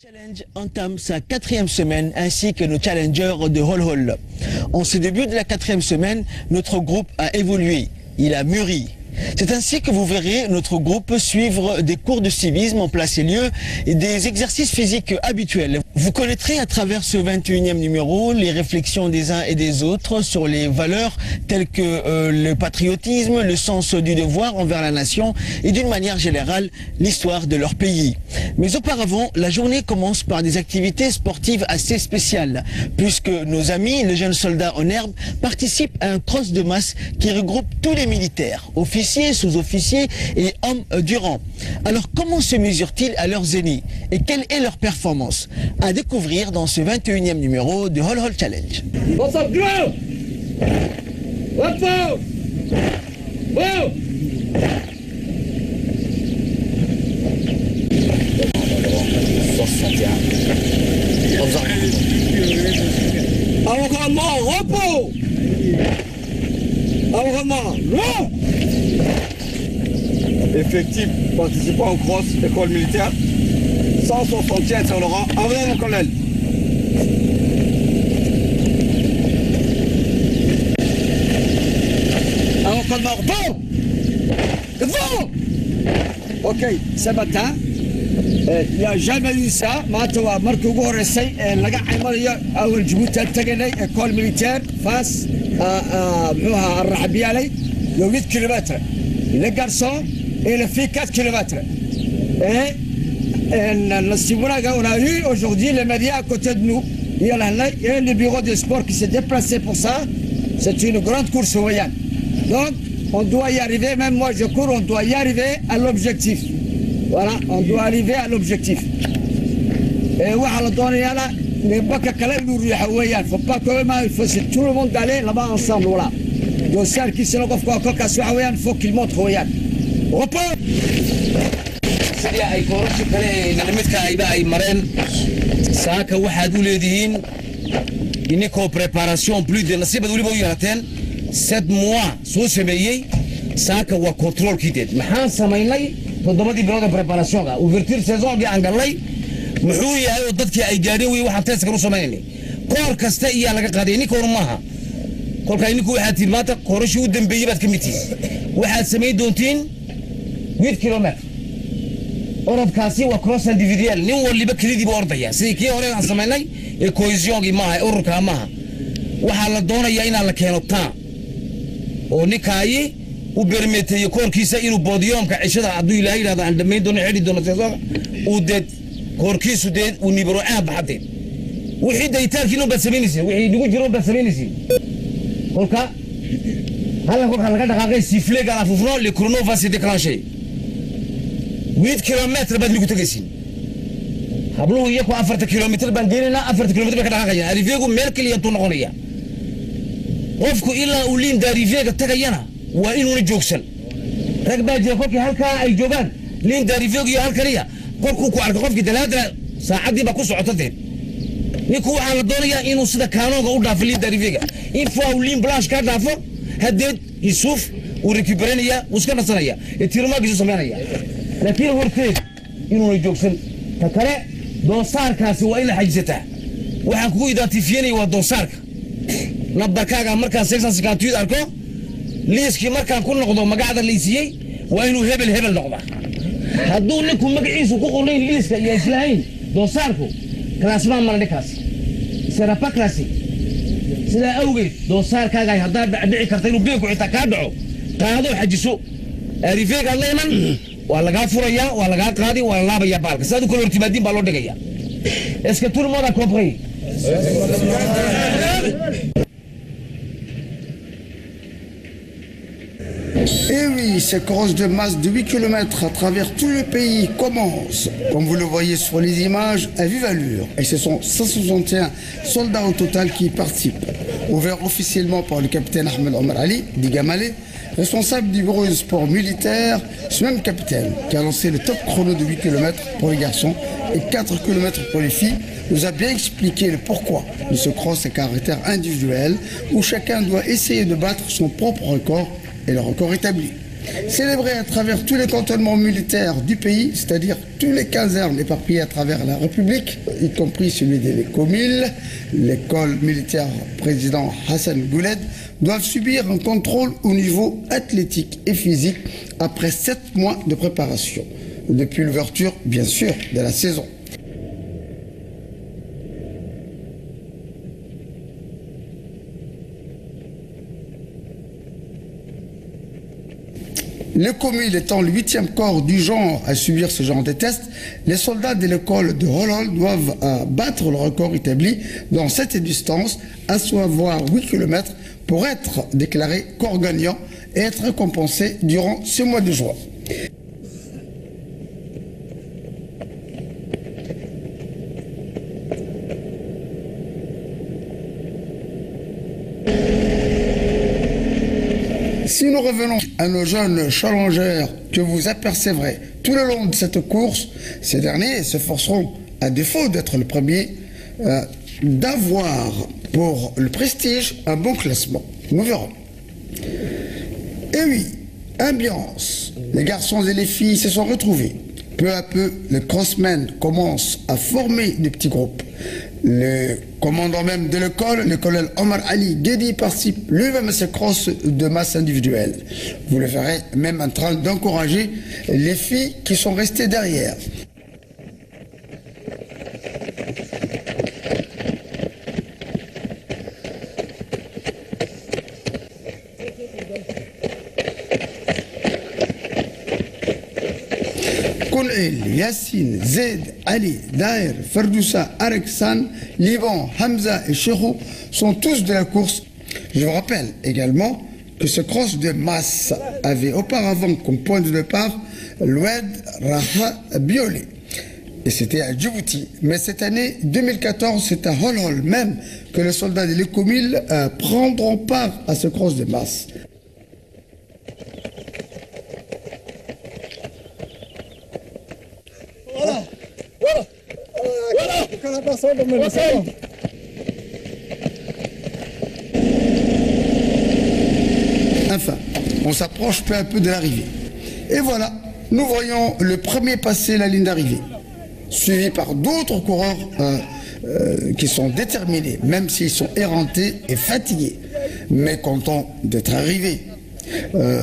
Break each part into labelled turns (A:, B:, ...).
A: Challenge entame sa 4e semaine ainsi que nos challengers de Hol Hol. En ce début de la 4e semaine, notre groupe a évolué, il a mûri. C'est ainsi que vous verrez notre groupe suivre des cours de civisme en place et lieu et des exercices physiques habituels. Vous connaîtrez à travers ce 21e numéro les réflexions des uns et des autres sur les valeurs telles que le patriotisme, le sens du devoir envers la nation et d'une manière générale l'histoire de leur pays. Mais auparavant, la journée commence par des activités sportives assez spéciales puisque nos amis, les jeunes soldats en herbe, participent à un cross de masse qui regroupe tous les militaires, officiers, sous-officiers et hommes du rang. Alors comment se mesurent-ils à leurs aînés et quelle est leur performance? À découvrir dans ce 21e numéro de Hol Hol Challenge.
B: Repos. Effectif participant au cross école militaire 160e sur le rang. Envoyez mon colonel. Ok, ce matin, il n'y a jamais eu ça. Maintenant, Marco Goressay, école militaire face à Rabialay, de 8 km. Les garçons et les filles 4 km. Et on a eu aujourd'hui les médias à côté de nous. Il y a le bureau de sport qui s'est déplacé pour ça. C'est une grande course voyante. Donc, on doit y arriver, même moi je cours, on doit y arriver à l'objectif. Voilà, on doit arriver à l'objectif. Et voilà, il ne faut pas que c'est tout le monde d'aller là-bas ensemble. Voilà. Donc, celle qui se l'offre encore qu'à soi, il faut qu'il montre Royan. Repos!
C: ay koorasho kale midka ay mareen saaka waxaad u leedihiin inikoo préparation plus de nasiibad waliba u yarateen 7 mois soo sameeyey saaka waa controlkii deed maxaan samaynay 7 bilood oo préparationka ouverture saisonka aan galnay muxuu yahay oo dadkii ay gaadheen way waxaan teeska u samaynay koor kasta iyo laga qaaday inikoor maaha kolka ininku waxaad tilmaanta koorasho u dambeeyay baad ka mid tihiin waxaad samayn doontiin 8 km orodkaasi waa cross individual nin waliba kalidiiba ordaya sidii kii hore aan samaynay ee cohesionki maaha ururka maaha waxaa la doonayaa inaan la keeno taa oo ninkaayi u bermeeteeyo koorkiisa inuu boodiyomka cishada hadduu ilaahay yidhahdo aan dhammayn doono xidhi doono seesoga uu deed koorkiisu deed uu nibaro aan baxadeed wixii daytaarkiina baad samaynaysiin wixii dhigu jiro baad samaynaysiin kolka halkan kolka laga dhaqaaqay sifleega la fufno le chrono va se déclencher 8 km baad lagu tagaysiin habluhu iyagu 4 km baan gelinaa 4 km ka dhaqaaqayaan arriveegu meel kaliya intuu noqonaya qofku ilaa uu liin arriveega tagayana waa inuu joogsan rag baa jira qofkii halkaa ay joogaan liin arriveegu iyo halkaliya qofku ku arko qofkii dalaada saacadii ba ku socotay ninku waxaa la doonayaa inuu sida kaanoonka u dhaafo liin arriveega in fuu liin blanche ka dhaafo hadeed isuuf uu recuperanaya uu iska nasanaya tirmaagiisu sameynaya laakiin horteed inuu joogsan ta kale doosaarkaasi waa in la xajisataa waxaan kugu identifiyeynaya waa doosaarka nambarkaaga markaan sexansikantuid arko liiskii markaan ku noqdo magacda laysiiyey waa inuu hebel hebel noqda hadduu ninku magaciisu ku qornayn liiska iyo islahayn doosaarku klaasmaan mala ninkaasi serapa klasi sidaa awgeed doosaarkaaga haddaad dhici karta inuu beenku xitaa kaa dhaco qaado xajiso arriveegaad la iman waa lagaa furayaa waa lagaa qaadi waa la laabayaa baalka saad u kala hortimaadiin baa loo dhigayaa est-ce que tout le monde a compris?
D: Et oui, cette course de masse de 8 km à travers tout le pays commence. Comme vous le voyez sur les images, à vive allure. Et ce sont 161 soldats au total qui y participent. Ouvert officiellement par le capitaine Ahmed Omar Ali, dit Gamalé, responsable du bureau de sport militaire, ce même capitaine qui a lancé le top chrono de 8 km pour les garçons et 4 km pour les filles, nous a bien expliqué le pourquoi de ce cross à caractère individuel où chacun doit essayer de battre son propre record et le record établi. Célébré à travers tous les cantonnements militaires du pays, c'est-à-dire tous les casernes éparpillées à travers la République, y compris celui de l'Écomil, l'école militaire président Hassan Gouled, doivent subir un contrôle au niveau athlétique et physique après 7 mois de préparation, depuis l'ouverture, bien sûr, de la saison. Le Comil étant le 8e corps du genre à subir ce genre de tests, les soldats de l'école de Holhol doivent battre le record établi dans cette distance, à savoir 8 km, pour être déclarés corps gagnant et être récompensés durant ce mois de juin. Si nous revenons à nos jeunes challengers que vous apercevrez tout le long de cette course, ces derniers s'efforceront, à défaut d'être le premier, d'avoir pour le prestige un bon classement. Nous verrons. Et oui, ambiance. Les garçons et les filles se sont retrouvés. Peu à peu, les crossmen commencent à former des petits groupes. Le commandant même de l'école, le colonel Omar Ali Guedi, participe lui-même à ces crosses de masse individuelle. Vous le verrez même en train d'encourager les filles qui sont restées derrière. Yassine, Zaid, Ali, Daher, Ferdoussa, Areksan, Liban, Hamza et Chérou sont tous de la course. Je vous rappelle également que ce cross de masse avait auparavant comme point de départ l'Oued Raha Biolé. Et c'était à Djibouti. Mais cette année 2014, c'est à Holhol même que les soldats de l'Écomil prendront part à ce cross de masse. Enfin, on s'approche peu à peu de l'arrivée. Et voilà, nous voyons le premier passer la ligne d'arrivée, suivi par d'autres coureurs qui sont déterminés, même s'ils sont éreintés et fatigués, mais contents d'être arrivés.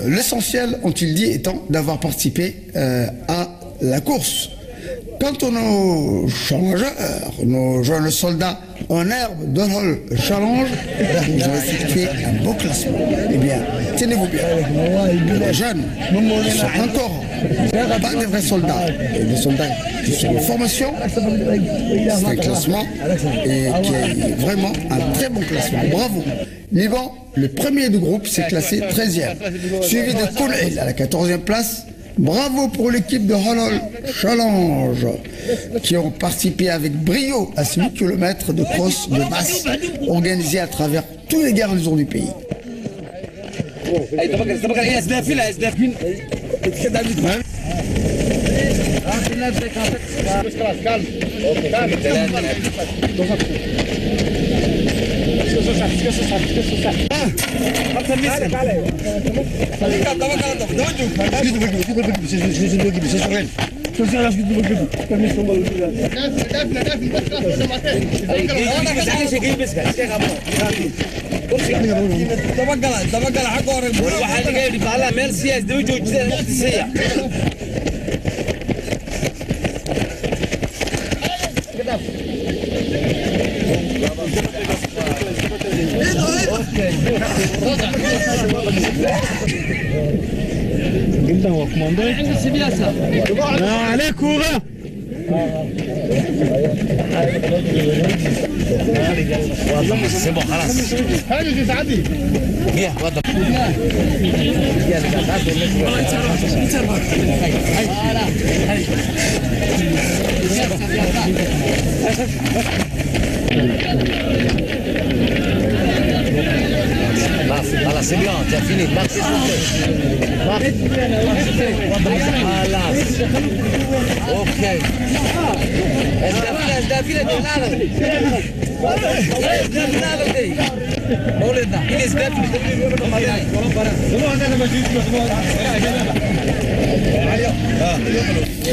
D: L'essentiel, ont-ils dit, étant d'avoir participé à la course. Quant à nos challengeurs, nos jeunes soldats en herbe d'Holhol Challenge, ils ont effectué un beau classement. Eh bien, tenez-vous bien, les jeunes sont encore pas des vrais soldats, et des soldats qui sont en formation. C'est un classement et qui est vraiment un très bon classement. Bravo. Liban, le premier du groupe, s'est classé 13e, suivi de Koul'il à la 14e place. Bravo pour l'équipe de Holhol Challenge qui ont participé avec brio à ce 8 km de cross de masse organisé à travers tous les garnisons du pays.
E: جدا هو كوماندو عند السبياسه عليك كوره
C: سيبو خلاص
E: هذه تعدي
C: يا وضع خلاص c'est bien, tu as fini. خلاص. اوكي.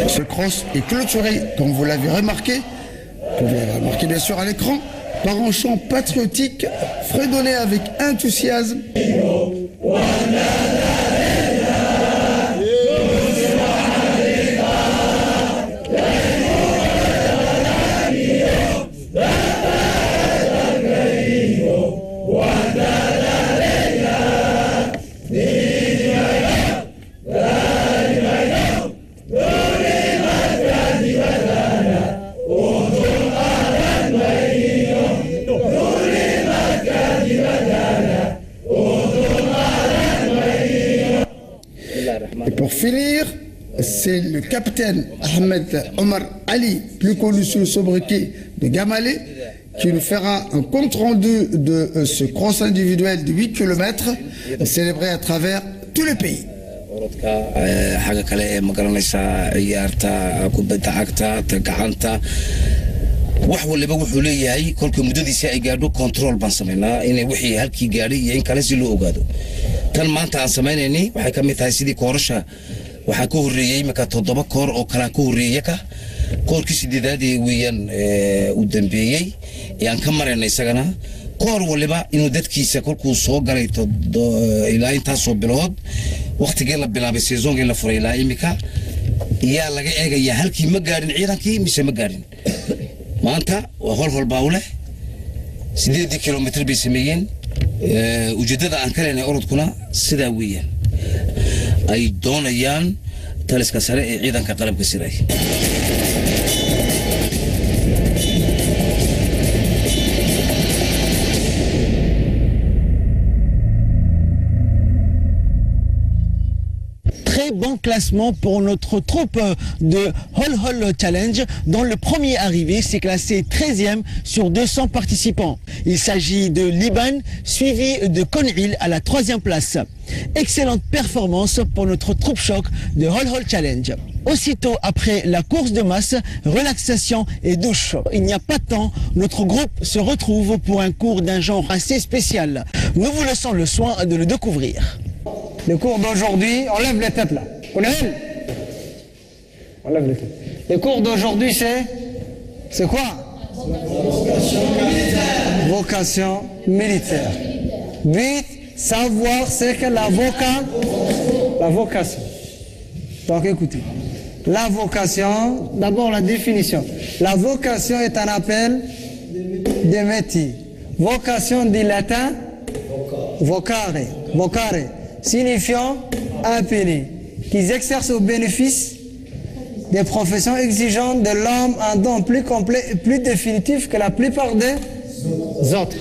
D: Ce cross est clôturé, comme vous l'avez remarqué bien sûr à l'écran, par un chant patriotique fredonné avec enthousiasme. Et pour finir, c'est le capitaine Ahmed Omar Ali, plus connu sous le sobriquet de Gamalé, qui nous fera un compte-rendu de ce cross individuel de 8 km célébré à travers tout le pays.
C: wax waliba wuxuu leeyahay kolka muddadiisa ay gaadho control baan sameynaa inay wixii halkii gaadhay iyo in kale si loo ogaado tan maanta aan sameynayni waxay ka mid tahay sidii koorasha waxaa ka horreeyay marka 7 koor oo kala ka horreeyay ka koorkii sideedaad ee weeyaan u dambeeyay yaan ka mareynay isagana koor waliba inuu dadkiisa kolkuu soo galay ilaa intaas soo bilood waqtigii la bilaabay seasonkii la furay ilaa imika yaa laga eegaya halkii ma gaadhin ciidankii mise ma gaadhin maanta waa hol baa u leh 8 kilomitir bay sameeyeen ujeedada aan ka leenahay orodkuna sidaa weeyaan ay doonayaan taliska sare ee ciidanka qalabka siray.
A: Très bon classement pour notre troupe de Hol Hol Challenge, dont le premier arrivé s'est classé 13e sur 200 participants. Il s'agit de Liban, suivi de Konil à la 3e place. Excellente performance pour notre troupe choc de Hol Hol Challenge. Aussitôt après la course de masse, relaxation et douche. Il n'y a pas de temps, notre groupe se retrouve pour un cours d'un genre assez spécial. Nous vous laissons le soin de le découvrir.
B: Le cours d'aujourd'hui, on lève les têtes là. On lève les têtes. Le cours d'aujourd'hui, c'est quoi? Vocation militaire. But, savoir c'est que la vocation. Donc écoutez, la vocation, d'abord la définition. La vocation est un appel des métiers. Vocation du latin, vocare, signifiant appelé, qui exercent au bénéfice des professions exigeantes de l'homme un don plus complet et plus définitif que la plupart des autres.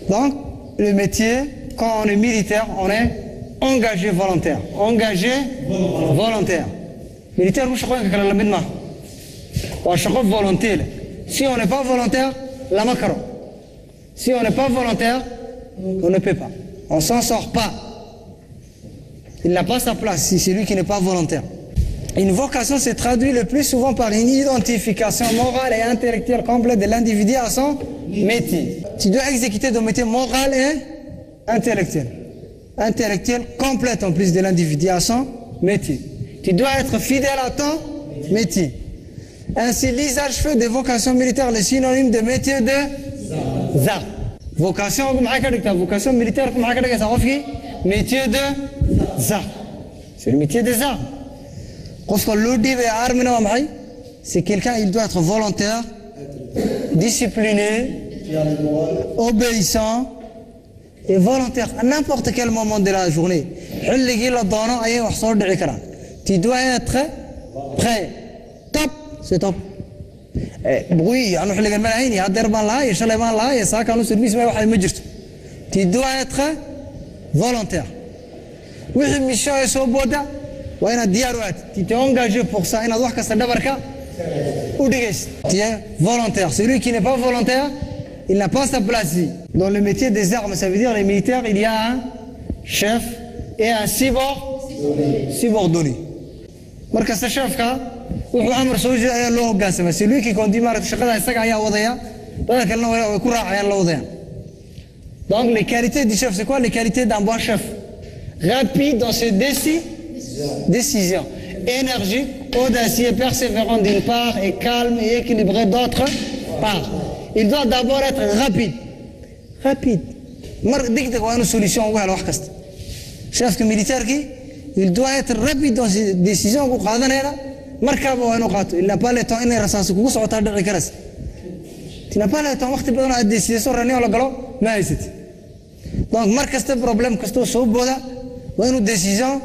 B: Donc, le métier, quand on est militaire, on est engagé volontaire. Militaire, je crois que la même volontaire. Si on n'est pas volontaire, la macaro. Si on n'est pas volontaire, on ne peut pas. On ne s'en sort pas. Il n'a pas sa place si c'est lui qui n'est pas volontaire. Une vocation se traduit le plus souvent par une identification morale et intellectuelle complète de l'individu à son métier. Tu dois exécuter ton métier moral et intellectuel. Intellectuel complète en plus de l'individu à son métier. Tu dois être fidèle à ton métier. Ainsi, l'usage-feu des vocations militaires est synonyme de métier de zar. Vocation militaire, métier de zar. C'est le métier des armes. C'est quelqu'un, il doit être volontaire, discipliné, obéissant et volontaire à n'importe quel moment de la journée. Tu dois être prêt. Top, c'est top. Bruit, tu dois être volontaire. Tu t'es engagé pour ça. Tu es volontaire. Celui qui n'est pas volontaire, il n'a pas sa place ici. Dans le métier des armes, ça veut dire les militaires, il y a un chef et un subordonné.
F: markasta chefka wuxuu amar soo jeedaya loo hogaansama si lui qui conduit marka shaqada isaga ayaa wadaya dadka kalena way ku raacayaan la wadayaan. Donc les qualités du chef, c'est quoi les qualités d'un bon chef? Rapide dans ses décisions, énergique, audacieux, persévérant d'une part et calme et équilibré d'autre part. Il doit d'abord être rapide. Rapide. Dès que tu as une solution, chef militaire qui il doit être rapide dans ses décisions. Il n'a pas le temps, il n'a pas le temps, il n'a pas décider sur rien, donc, marque ce problème que tu as une décision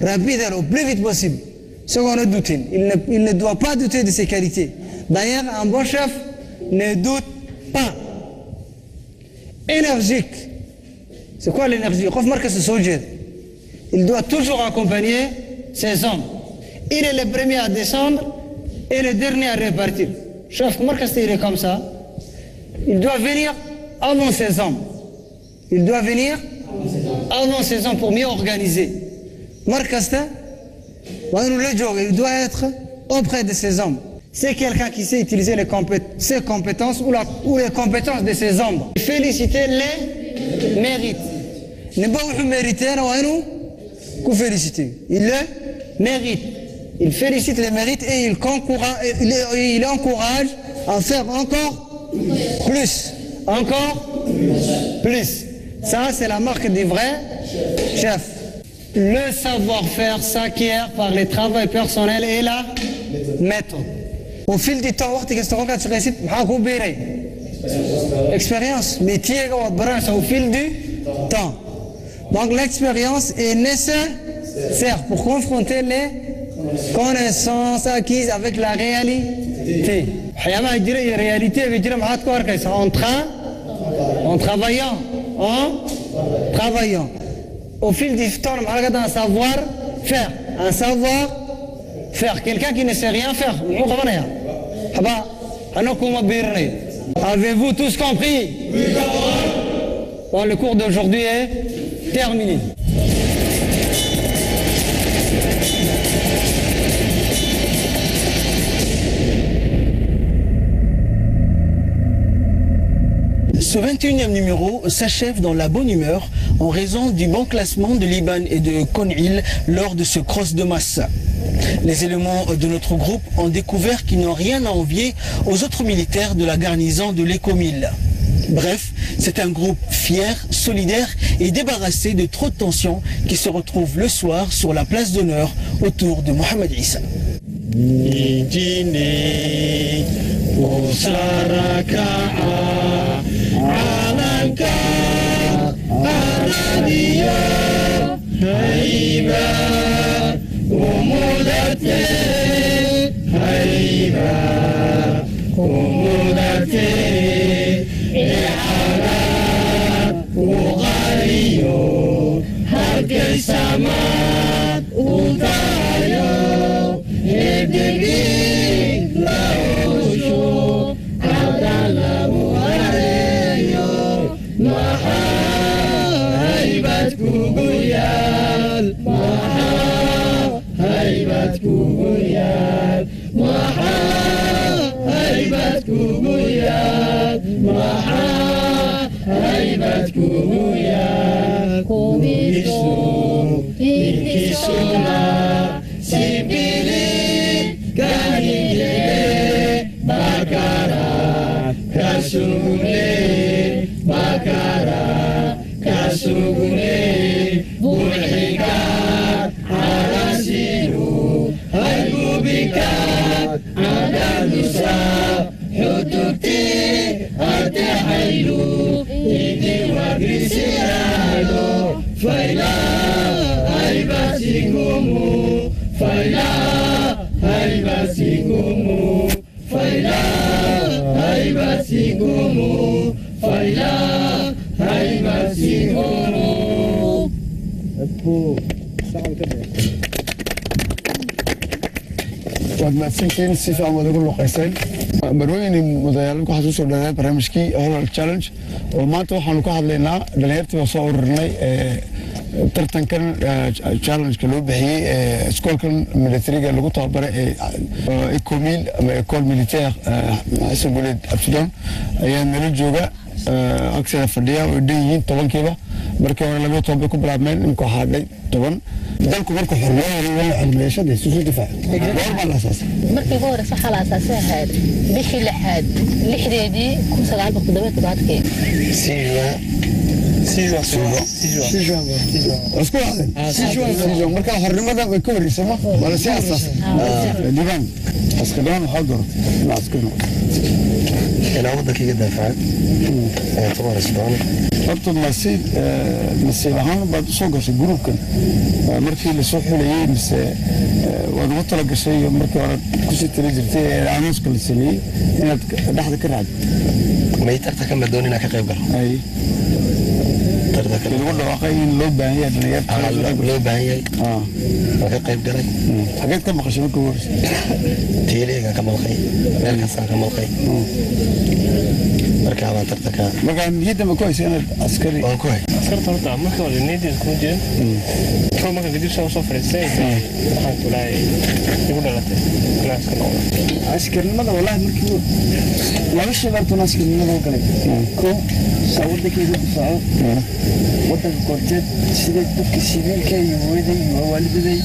F: rapide et le plus vite possible. Ce qu'on a douté, il ne doit pas douter de ses qualités. D'ailleurs, un bon chef ne doute pas. Énergique. C'est quoi l'énergie? Il doit toujours accompagner ses hommes. Il est le premier à descendre et le dernier à repartir. Chef, comment il est comme ça? Il doit venir avant ses hommes. Il doit venir avant ses hommes pour mieux organiser. Marcasta, il doit être auprès de ses hommes. C'est quelqu'un qui sait utiliser ses compétences ou les compétences de ses hommes. Féliciter les mérites. Ne pas vous mériter, vous féliciter. Il le mérite. Il félicite les mérites et il encourage à faire encore plus. Encore plus. Ça, c'est la marque du vrai chef. Le savoir-faire s'acquiert par le travail personnel et la méthode. Au fil du temps, expérience, métier, au fil du temps. Donc l'expérience est nécessaire pour confronter les connaissances acquises avec la réalité. En travaillant. Au fil du temps, on a un savoir-faire. Un savoir-faire. Quelqu'un qui ne sait rien faire. Avez-vous tous compris? Bon, le cours d'aujourd'hui est terminé.
A: Ce 21e numéro s'achève dans la bonne humeur en raison du bon classement de Liban et de Konil lors de ce cross de masse. Les éléments de notre groupe ont découvert qu'ils n'ont rien à envier aux autres militaires de la garnison de l'Écomil. Bref, c'est un groupe fier, solidaire et débarrassé de trop de tensions qui se retrouve le soir sur la place d'honneur autour de Mohamed Issa.
D: ومسكين سيفا مدغول قيسين بروين مديال ku xasuuso dhaday barnaamijkii Holland Challenge oo maanta waxaanu ka hadlaynaa dhalinyartii soo ururnay tartankan challenge-ka loo bixiyey iskoolkan militariga lagu tababaray ecomil ama école militaire xasan guleed absudan ayaa nala jooga agsada fadhiya oo dhan yihiin 10kiiba markii hore laga toobay ku bilaabmeen in koox hadhay 10 dalku markuu xornimada waa cilmiyeeshada soo difaac goorma la asaasay
G: markii hore saxa la asaasay ahayd bishii lixaad lixdeedii 1977
D: اسكو هذا marka xornimada way ka wareysama wala si asaas diiban askadaan xadar la askano ila waddanka dafaa toban isbaan horta nasiib ahaan baad soo gashay groupkan markii la soo xulayay mise waad ugu tala gashay markii hore ku sii tiri jirtay aanus kala sameeyay inaad dhaxda ka raad ma tarta kama doonina ka qayb gal ay lagu dhawaaqay in loo baahan yahay dhalinyarada loo baahan yahay ka qayb galay xageed ka maqashay markii hore tiiliga ka maqlay meel ka ka maqlay marka aan tartanka marka niyada ma ku haysan inaad askari oo ku hay
E: askarta horta markii hore niyada ku jireen soo marka kadib soo fariistay waxaan tulay igu dhalatay klaaska noqdo
B: askarnimada wallahi markii laba shay baa tuna askarnimada galay ko sawadka igu difaaco waddanka korteed sida dadka siviilka iyo hooyaday iyo waalidaday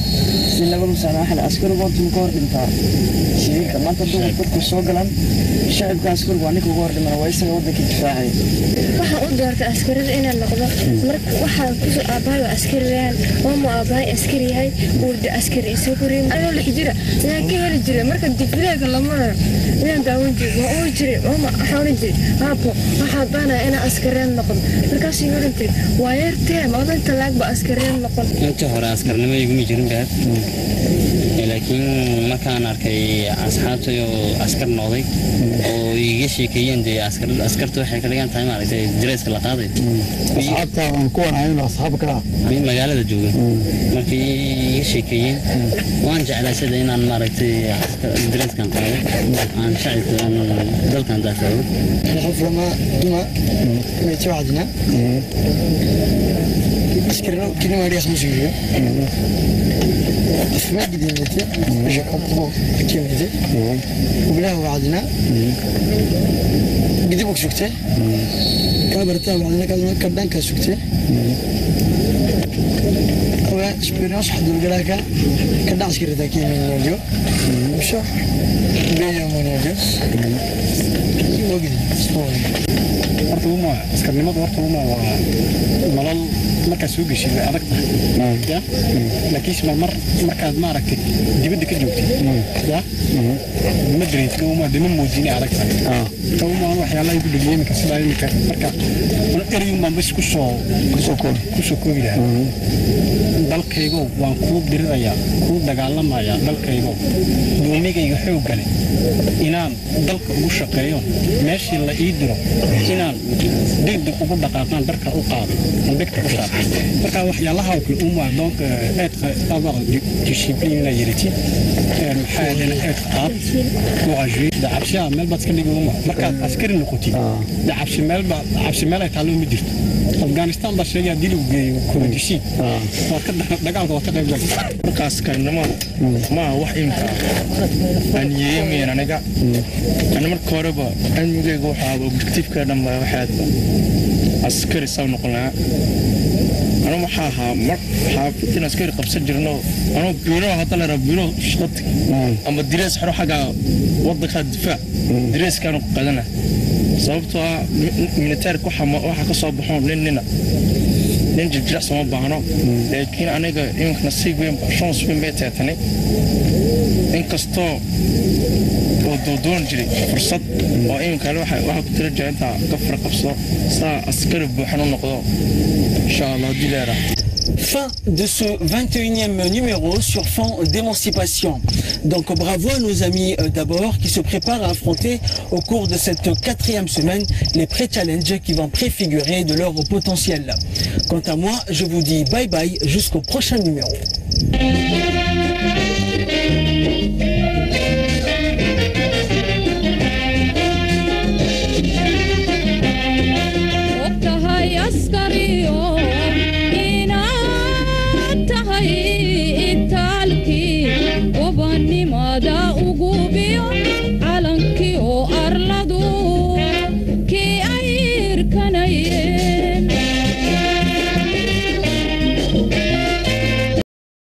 B: si laga sano waxa askarigu intuu ka hor dhintaa siviilka maanta dadku soo galaan shacabka askarigu waa ninka ugu hor dhiman waa isaga waddanka difaacay
H: waxa uu doortay askarida inay noqdo marka waxa ku soo aabaayo askariyan oo ma aabaay askari yahay uu askari isoo korin ayo la xijira yaa ka heli jiray marka difaaca lama yaa daawan jiray oo jiray oo ma xawrin jiray haabo waxa baana ina askariyan noqdo markaas yirantay waayartee ma odan talaag ba askariyan noqon
I: inta hore askarnimo igu mi jirin baa laakiin markaan arkay asxaabtay oo askar noqday oo iga sheekeeyeen de askartu waxay ka dhigan tahay maaragtay direeska la qaaday
D: asxaabta aan ku wanaagsan asxaabka
I: magaalada jooga markii iga sheekeeyeen waan jeclaa sida inaan maaragtay direeskan qaado aan shacabka dalkan daafaco
B: xaflama duma ma tawadina askarno kini ma riix musuuyo اسمع جديدتي جو كومبرون كيمتي وبلا وعدنا قدي بوك سكتي كابرتا وعدنا كدان كسكتي هو اكسبيرينس حد الجراكا كدان سكرتا كيمين نيو مشى بيا مونيو وقدي
E: horta askarnimadu horta waa nolol marka soo gashay way adag tahay laakiin markaad ma aragtay dibadda ka joogtay madrid kuma dima muujini adag tahay kuma waxyaalaha ugu dhigay imika sida imika marka eriyum baan bas ku soo koobiyaa dalkaygo waan ku dirirayaa ku dagaalamaya dalkaygo doomigayga xoog galay inaan dalka ugu shaqeeyo meeshii la ii diro inaan degdeg ugu dhaqaaqaan darka u qaado degdeg u qaado marka waxyaalaha kale uma donc être avoir discipline la yiriti maxaa aad qaad courageux da cabsha meel baad ka dhigay marka askari noqotay da cabsi meel ay taalo ma jirto Afghanistan baa sheegay dil u geeyo Kurdistan dagaalka wata qayb galay markaas karnimada ma wax imka aan yeemeen aniga ana marka horeba amnigayga waxa objective-ka dhanba waxaad askari soo noqonaa ana waxa xaafidina askari qabsan jirno ana biiro hada la rabino shaqad ama direes xaro xaga waddanka difaac direes kaanu qadana sababtoo ah militaarku waxa ka soo baxo nin jirjirac sama baahno laakiin aniga iminka nasiib weyn chance weyn bay taatay inkastoo oo doon jiray fursad oo iminka waxa ku tira jeenta ka farqabso saa askari buuxan u noqdo insha Allah dileera.
A: Fin de ce 21e numéro sur fond d'émancipation. Donc bravo à nos amis d'abord qui se préparent à affronter au cours de cette 4e semaine les pré-challenges qui vont préfigurer de leur potentiel. Quant à moi, je vous dis bye bye jusqu'au prochain numéro.
J: askariyo inaa dhiganaye